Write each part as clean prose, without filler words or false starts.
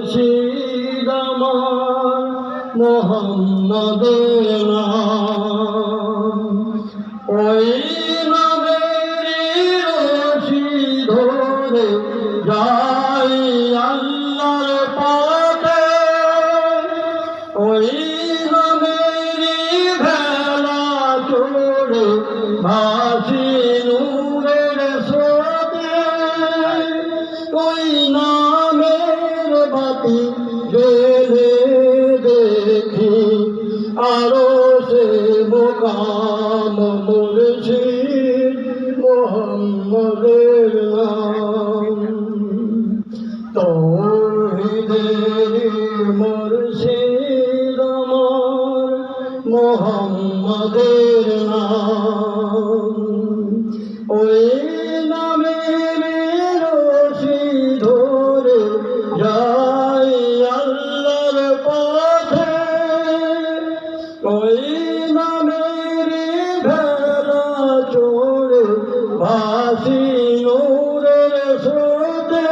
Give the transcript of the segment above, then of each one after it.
মুর্শিদ আমার মোহাম্মদের নাম। ওই নামের রশি ধরে যাই আল্লাহর পথে, ওই নামের ভেলা চড়ে ভাসি নূরের স্রোতে, ওই নামের বাতি জেলে দেখি আরো সে মোকাম মুর্শিদ মোহাম্মদের নাম। তৌহিদের মুর্শিদ আমার মোহাম্মদের নাম। ওই নামের রশি ধরে যাই আল্লাহর পথে, ওই নামের ভেলা চড়ে ভাসি নূরের স্রোতে,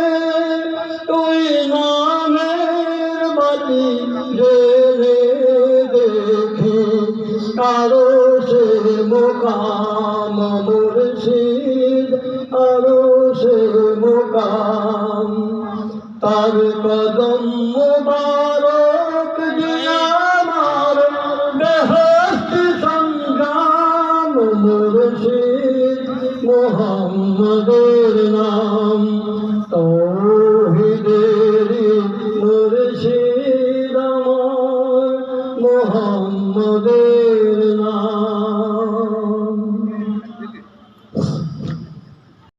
ওই নামের বাতি জেলে দেখি আরো সে মোকাম মুর্শিদ আরো সে মোকাম। তার কদম মুবারক দিয়া আমার বেহেশত সংগ্রাম মুর্শিদ মোহাম্মদের নাম।